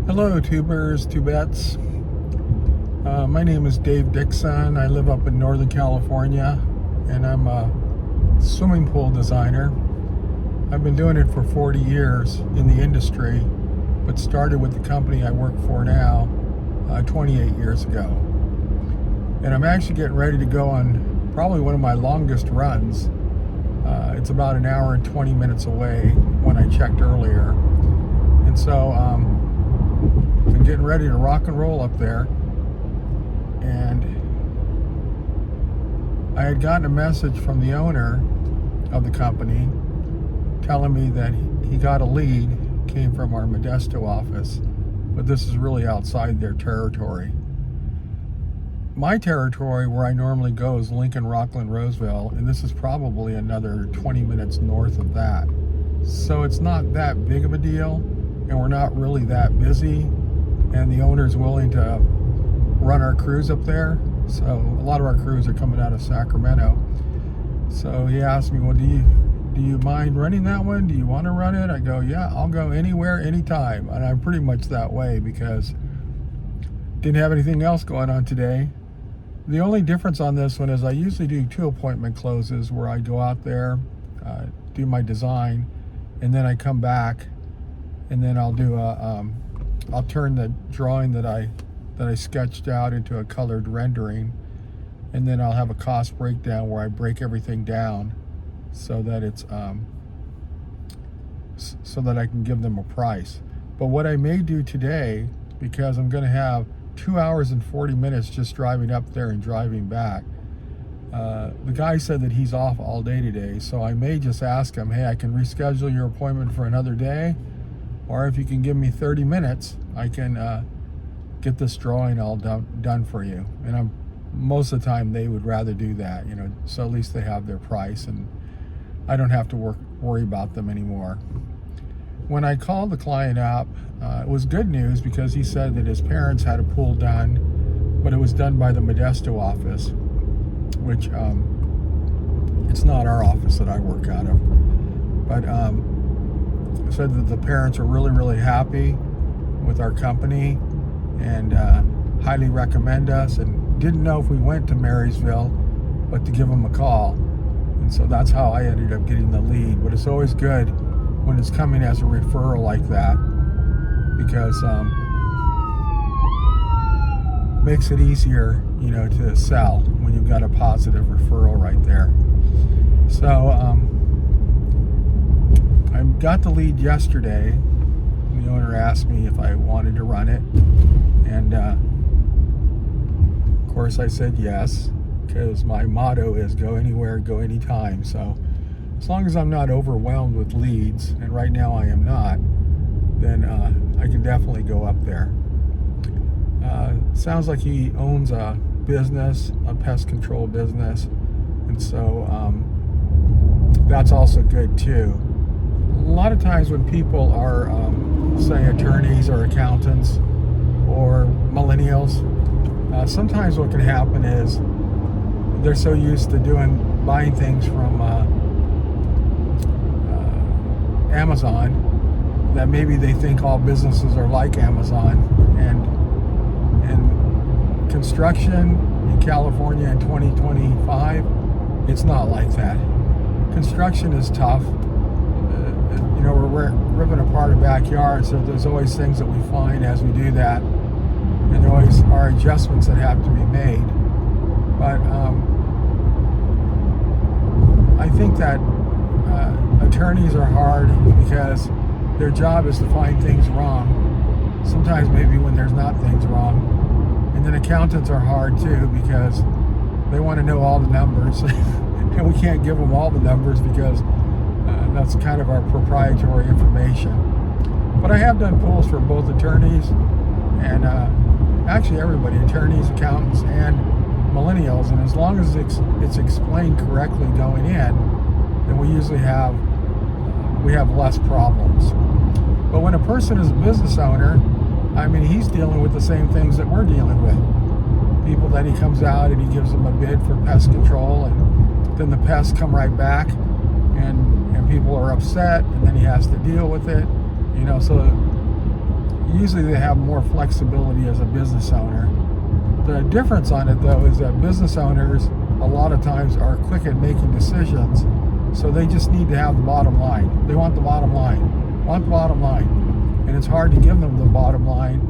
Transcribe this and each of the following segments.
Hello, tubers, tubettes. My name is Dave Dixon. I live up in Northern California, and I'm a swimming pool designer. I've been doing it for 40 years in the industry, but started with the company I work for now 28 years ago. And I'm actually getting ready to go on probably one of my longest runs. It's about an hour and 20 minutes away when I checked earlier. And so I'm getting ready to rock and roll up there. And I had gotten a message from the owner of the company telling me that he got a lead, came from our Modesto office, but this is really outside their territory. My territory, where I normally go, is Lincoln, Rockland, Roseville, and this is probably another 20 minutes north of that. So it's not that big of a deal, and we're not really that busy, and the owner's willing to run our crews up there. So a lot of our crews are coming out of Sacramento. So he asked me, well, do you mind running that one? Do you want to run it? I go, yeah, I'll go anywhere, anytime. And I'm pretty much that way because didn't have anything else going on today. The only difference on this one is I usually do 2 appointment closes where I go out there, do my design, and then I come back, and then I'll do I'll turn the drawing that I sketched out into a colored rendering, and then I'll have a cost breakdown where I break everything down so that it's so that I can give them a price. But what I may do today, because I'm going to have 2 hours and 40 minutes just driving up there and driving back, the guy said that he's off all day today, so I may just ask him, hey, I can reschedule your appointment for another day, or if you can give me 30 minutes, I can get this drawing all done for you. And most of the time they would rather do that, so at least they have their price and I don't have to worry about them anymore. When I called the client up, it was good news because he said that his parents had a pool done, but it was done by the Modesto office, which it's not our office that I work out of. But said that the parents are really, really happy with our company and highly recommend us, and didn't know if we went to Marysville, but to give them a call. And so that's how I ended up getting the lead. But it's always good when it's coming as a referral like that, because makes it easier, to sell when you've got a positive referral right there. So I got the lead yesterday. The owner asked me if I wanted to run it, and of course I said yes, because my motto is go anywhere, go anytime. So as long as I'm not overwhelmed with leads, and right now I am not, then I can definitely go up there. Sounds like he owns a business, a pest control business, and so that's also good too. A lot of times when people are, say, attorneys or accountants or millennials, sometimes what can happen is they're so used to buying things from Amazon that maybe they think all businesses are like Amazon. And construction in California in 2025, it's not like that. Construction is tough. We're ripping apart a backyard, so there's always things that we find as we do that, and there always are adjustments that have to be made. But I think that attorneys are hard because their job is to find things wrong, sometimes maybe when there's not things wrong. And then accountants are hard too because they want to know all the numbers and we can't give them all the numbers because that's kind of our proprietary information. But I have done pools for both attorneys and actually everybody, attorneys, accountants, and millennials. And as long as it's explained correctly going in, then we usually have less problems. But when a person is a business owner, he's dealing with the same things that we're dealing with. People that he comes out and he gives them a bid for pest control, and then the pests come right back, and people are upset, and then he has to deal with it. So usually they have more flexibility as a business owner. The difference on it though is that business owners a lot of times are quick at making decisions, so they just need to have the bottom line. They want the bottom line, and it's hard to give them the bottom line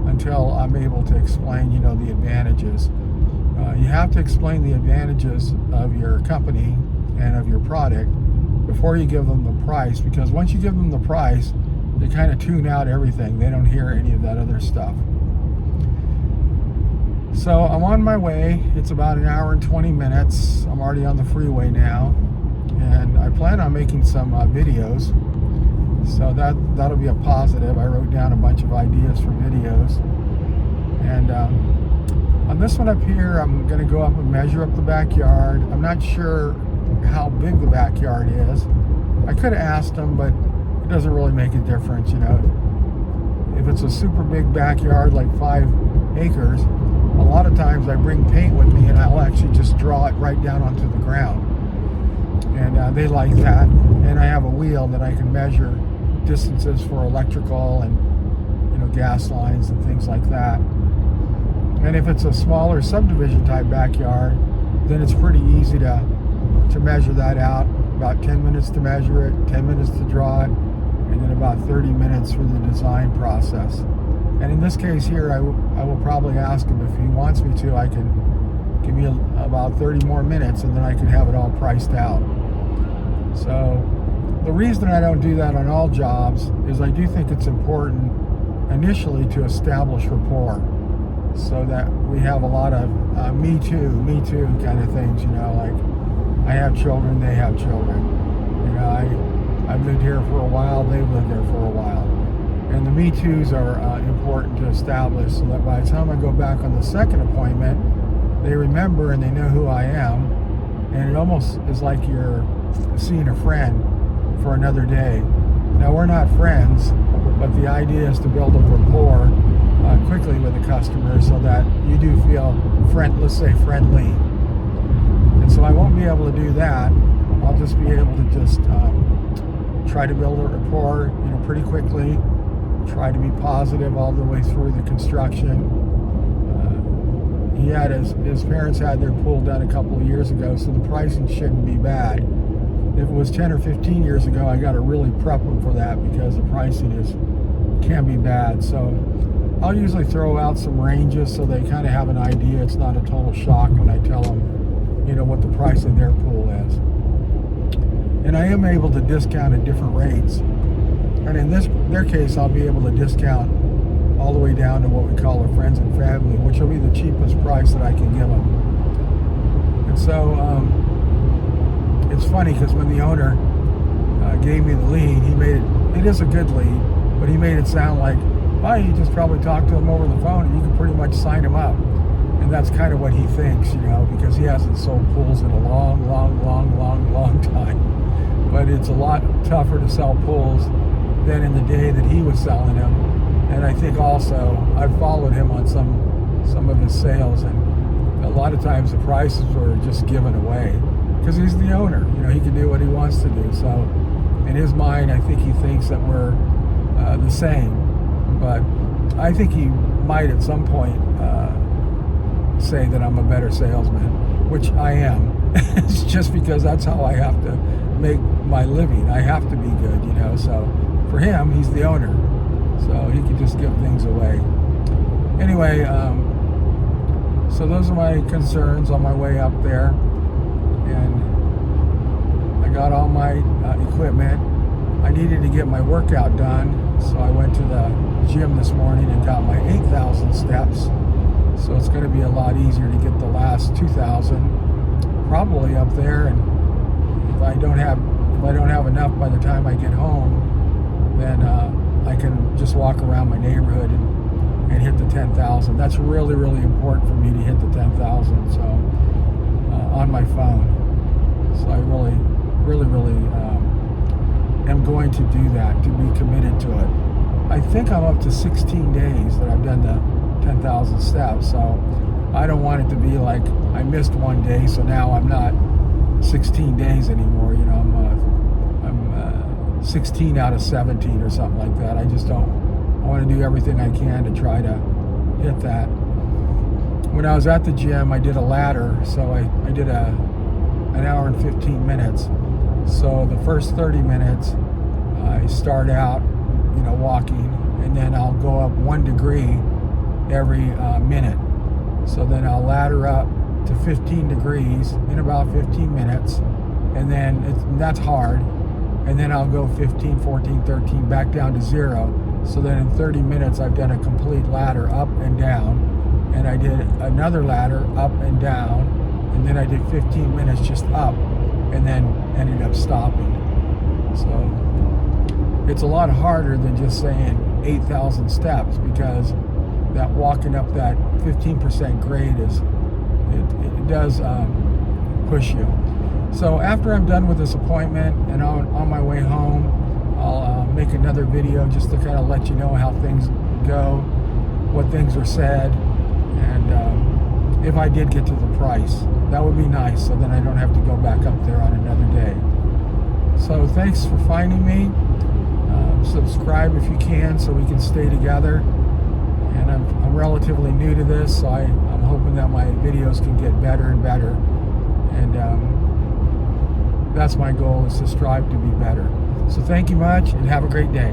until I'm able to explain, the advantages. You have to explain the advantages of your company and of your product before you give them the price, because once you give them the price, they kind of tune out everything. They don't hear any of that other stuff. So I'm on my way. It's about an hour and 20 minutes. I'm already on the freeway now, and I plan on making some videos. So that'll be a positive. I wrote down a bunch of ideas for videos. And on this one up here, I'm going to go up and measure up the backyard. I'm not sure how big the backyard is. I could have asked them, but it doesn't really make a difference, If it's a super big backyard, like 5 acres, a lot of times I bring paint with me and I'll actually just draw it right down onto the ground. And they like that. And I have a wheel that I can measure distances for electrical and, gas lines and things like that. And if it's a smaller subdivision type backyard, then it's pretty easy to measure that out. About 10 minutes to measure it, 10 minutes to draw it, and then about 30 minutes for the design process. And in this case here, I will probably ask him if he wants me to. I can give me about 30 more minutes, and then I can have it all priced out. So the reason I don't do that on all jobs is I do think it's important initially to establish rapport, so that we have a lot of me too kind of things, like I have children, they have children. I've lived here for a while, they've lived there for a while. And the Me Too's are important to establish, so that by the time I go back on the second appointment, they remember and they know who I am. And it almost is like you're seeing a friend for another day. Now, we're not friends, but the idea is to build a rapport quickly with the customer so that you do feel let's say friendly. And so I won't be able to do that. I'll just be able to just try to build a rapport, pretty quickly. Try to be positive all the way through the construction. His parents had their pool done a couple of years ago, so the pricing shouldn't be bad. If it was 10 or 15 years ago, I got to really prep them for that, because the pricing can be bad. So I'll usually throw out some ranges so they kind of have an idea. It's not a total shock when I tell them, what the price of their pool is. And I am able to discount at different rates. And in their case, I'll be able to discount all the way down to what we call our friends and family, which will be the cheapest price that I can give them. And so it's funny, because when the owner gave me the lead, it is a good lead, but he made it sound like, you just probably talk to him over the phone and you can pretty much sign him up. And that's kind of what he thinks, because he hasn't sold pools in a long time. But it's a lot tougher to sell pools than in the day that he was selling them. And I think also I've followed him on some of his sales, and a lot of times the prices were just given away because he's the owner. He can do what he wants to do. So in his mind, I think he thinks that we're the same. But I think he might at some point say that I'm a better salesman, which I am. It's just because that's how I have to make my living. I have to be good, So for him, he's the owner, so he can just give things away. Anyway, so those are my concerns on my way up there, and I got all my equipment. I needed to get my workout done, so I went to the gym this morning and got my 8,000 steps. So it's going to be a lot easier to get the last 2,000 probably up there, and if I don't have enough by the time I get home, then I can just walk around my neighborhood and hit the 10,000. That's really, really important for me to hit the 10,000. So on my phone. So I really am going to do that, to be committed to it. I think I'm up to 16 days that I've done the 10,000 steps. So I don't want it to be like I missed one day, so now I'm not 16 days anymore. I'm 16 out of 17 or something like that. I just don't I want to do everything I can to try to hit that. When I was at the gym, I did a ladder, so I did an hour and 15 minutes. So the first 30 minutes, I start out, walking, and then I'll go up 1 degree every minute. So then I'll ladder up to 15 degrees in about 15 minutes, and then that's hard. And then I'll go 15, 14, 13, back down to 0. So then in 30 minutes, I've done a complete ladder up and down. And I did another ladder up and down. And then I did 15 minutes just up, and then ended up stopping. So it's a lot harder than just saying 8,000 steps, because that walking up that 15% grade it does push you. So after I'm done with this appointment and on my way home, I'll make another video just to kind of let you know how things go, what things are said, and if I did get to the price. That would be nice, so then I don't have to go back up there on another day. So thanks for finding me. Subscribe if you can, so we can stay together. And I'm relatively new to this, so I'm hoping that my videos can get better and better. And that's my goal, is to strive to be better. So thank you much, and have a great day.